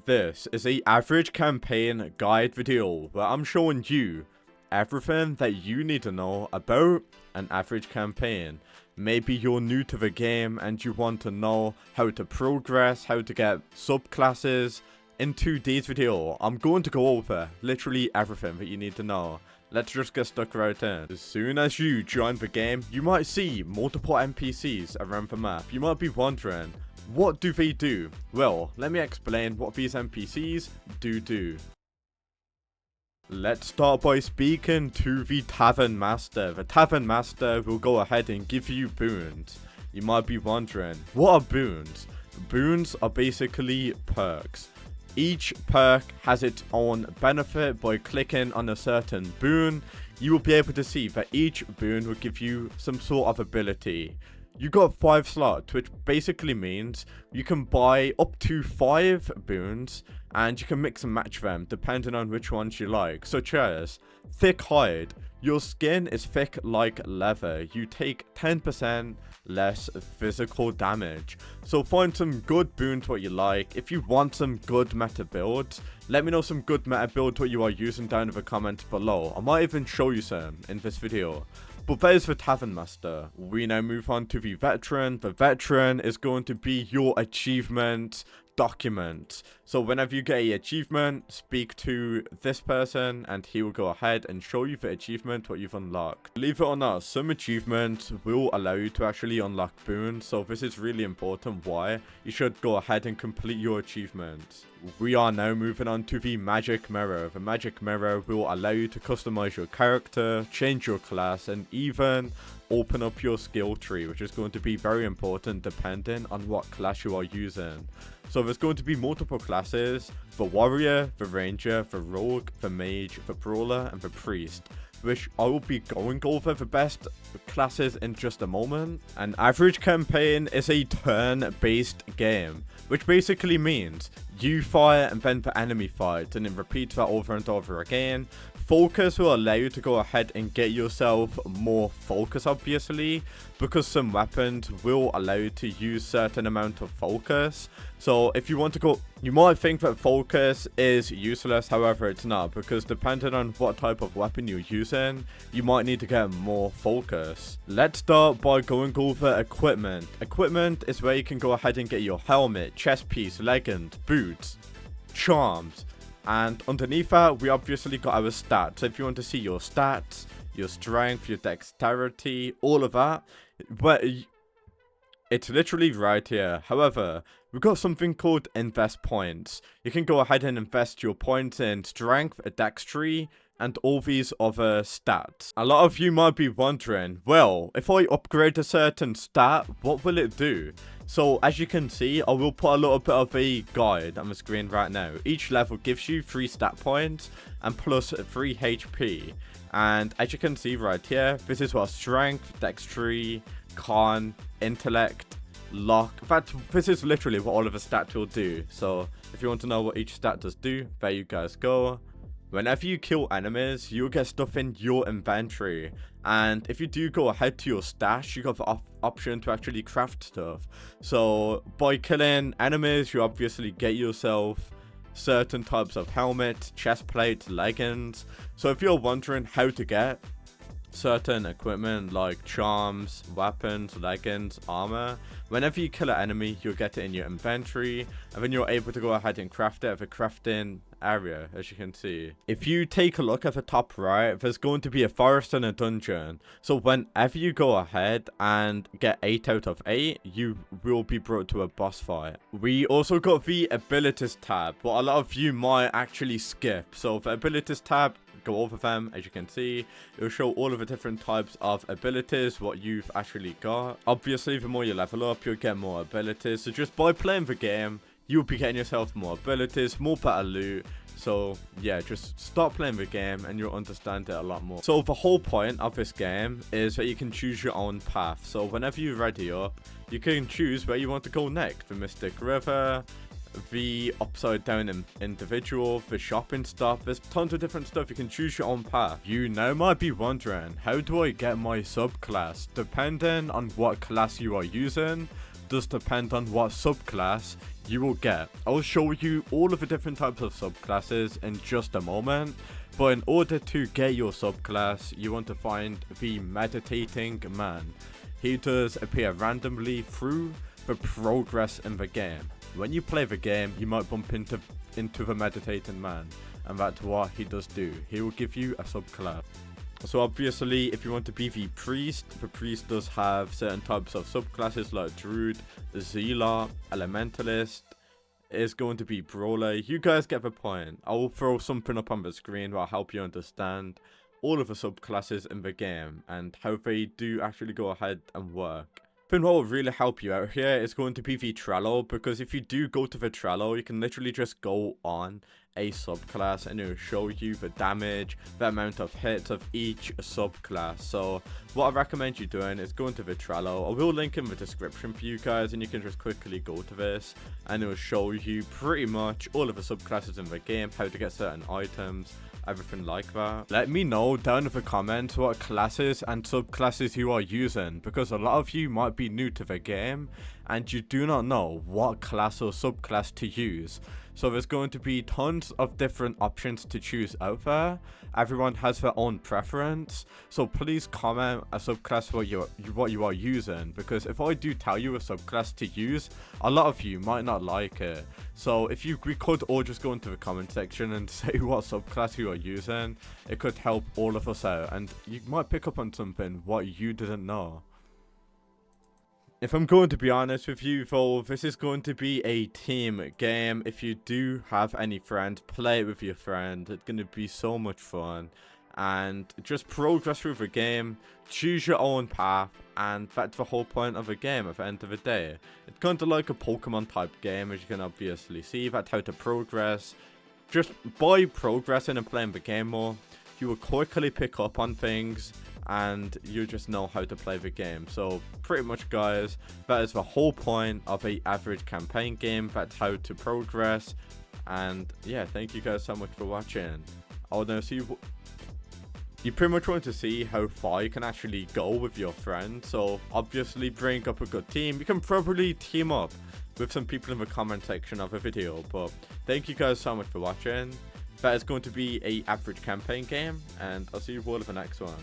This is a average campaign guide video where I'm showing you everything that you need to know about an average campaign. Maybe you're new to the game and you want to know how to progress, how to get subclasses. In today's video, I'm going to go over literally everything that you need to know. Let's just get stuck right in. As soon as you join the game, you might see multiple NPCs around the map. You might be wondering, what do they do? Well, let me explain what these NPCs do. Let's start by speaking to the Tavern Master. The Tavern Master will go ahead and give you boons. You might be wondering, what are boons? Boons are basically perks. Each perk has its own benefit. By clicking on a certain boon, you will be able to see that each boon will give you some sort of ability. You got 5 slots, which basically means you can buy up to 5 boons and you can mix and match them depending on which ones you like, such as thick hide. Your skin is thick like leather. You take 10% less physical damage. So find some good boons what you like. If you want some good meta builds, let me know some good meta builds what you are using down in the comments below. I might even show you some in this video. But there's the Tavern Master. We now move on to the Veteran. The Veteran is going to be your achievement document. So whenever you get an achievement, speak to this person and he will go ahead and show you the achievement what you've unlocked. Believe it or not, some achievements will allow you to actually unlock boons, so this is really important why you should go ahead and complete your achievements. We are now moving on to the Magic Mirror. The Magic Mirror will allow you to customize your character, change your class, and even open up your skill tree, which is going to be very important depending on what class you are using. So there's going to be multiple classes: the Warrior, the Ranger, the Rogue, the Mage, the Brawler, and the Priest, which I will be going over the best classes in just a moment. An average campaign is a turn-based game, which basically means you fire and then the enemy fights, and then repeat that over and over again. Focus will allow you to go ahead and get yourself more focus, obviously, because some weapons will allow you to use certain amount of focus. So if you want to go, you might think that focus is useless, however it's not, because depending on what type of weapon you're using, you might need to get more focus. Let's start by going over equipment. Equipment is where you can go ahead and get your helmet, chest piece, leggings, boots, charms. And underneath that, we obviously got our stats. So if you want to see your stats, your strength, your dexterity, all of that, but it's literally right here. However, we've got something called invest points. You can go ahead and invest your points in strength, dexterity, and all these other stats. A lot of you might be wondering, well, if I upgrade a certain stat, what will it do? So as you can see, I will put a little bit of a guide on the screen right now. Each level gives you 3 stat points and plus 3 HP. And as you can see right here, this is what strength, dexterity, con, intellect, luck. In fact, this is literally what all of the stats will do. So if you want to know what each stat does do, there you guys go. Whenever you kill enemies, you'll get stuff in your inventory. And if you do go ahead to your stash, you got the option to actually craft stuff. So by killing enemies, you obviously get yourself certain types of helmets, chest plates, leggings. So if you're wondering how to get certain equipment like charms, weapons, leggings, armor, whenever you kill an enemy, you'll get it in your inventory, and then you're able to go ahead and craft it at the crafting area, as you can see. If you take a look at the top right, there's going to be a forest and a dungeon. So whenever you go ahead and get 8 out of 8, you will be brought to a boss fight. We also got the abilities tab, but a lot of you might actually skip. So the abilities tab, go over them. As you can see, it will show all of the different types of abilities, what you've actually got. Obviously, the more you level up, you'll get more abilities. So just by playing the game, you'll be getting yourself more abilities, more better loot. So yeah, just start playing the game and you'll understand it a lot more. So the whole point of this game is that you can choose your own path. So whenever you ready up, you can choose where you want to go next. The Mystic River, the upside down individual, the shopping stop. There's tons of different stuff. You can choose your own path. You now might be wondering, how do I get my subclass? Depending on what class you are using, does depend on what subclass you will get. I'll show you all of the different types of subclasses in just a moment, but in order to get your subclass, you want to find the meditating man. He does appear randomly through the progress in the game. When you play the game, you might bump into the meditating man, and that's what he does do. He will give you a subclass. So obviously, if you want to be the priest does have certain types of subclasses like druid, zealot, elementalist, is going to be brawler. You guys get the point. I will throw something up on the screen that will help you understand all of the subclasses in the game and how they do actually go ahead and work. I think what will really help you out here is going to be the Trello, because if you do go to the Trello, you can literally just go on a subclass and it will show you the damage, the amount of hits of each subclass. So what I recommend you doing is going to the Trello. I will link in the description for you guys, and you can just quickly go to this and it will show you pretty much all of the subclasses in the game, how to get certain items, everything like that. Let me know down in the comments what classes and subclasses you are using, because a lot of you might be new to the game and you do not know what class or subclass to use. So there's going to be tons of different options to choose out there. Everyone has their own preference, so please comment a subclass what you are using, because if I do tell you a subclass to use, a lot of you might not like it. So if we could all just go into the comment section and say what subclass you are using, it could help all of us out, and you might pick up on something what you didn't know. If I'm going to be honest with you though, this is going to be a team game. If you do have any friends, play it with your friend. It's going to be so much fun. And just progress through the game, choose your own path, and that's the whole point of the game at the end of the day. It's kind of like a Pokemon type game, as you can obviously see. That's how to progress. Just by progressing and playing the game more, you will quickly pick up on things, and you just know how to play the game. So pretty much guys, that is the whole point of a average campaign game. That's how to progress. And yeah, thank you guys so much for watching. I want to see you pretty much want to see how far you can actually go with your friends. So obviously bring up a good team. You can probably team up with some people in the comment section of the video. But thank you guys so much for watching. That is going to be a average campaign game, and I'll see you all in the next one.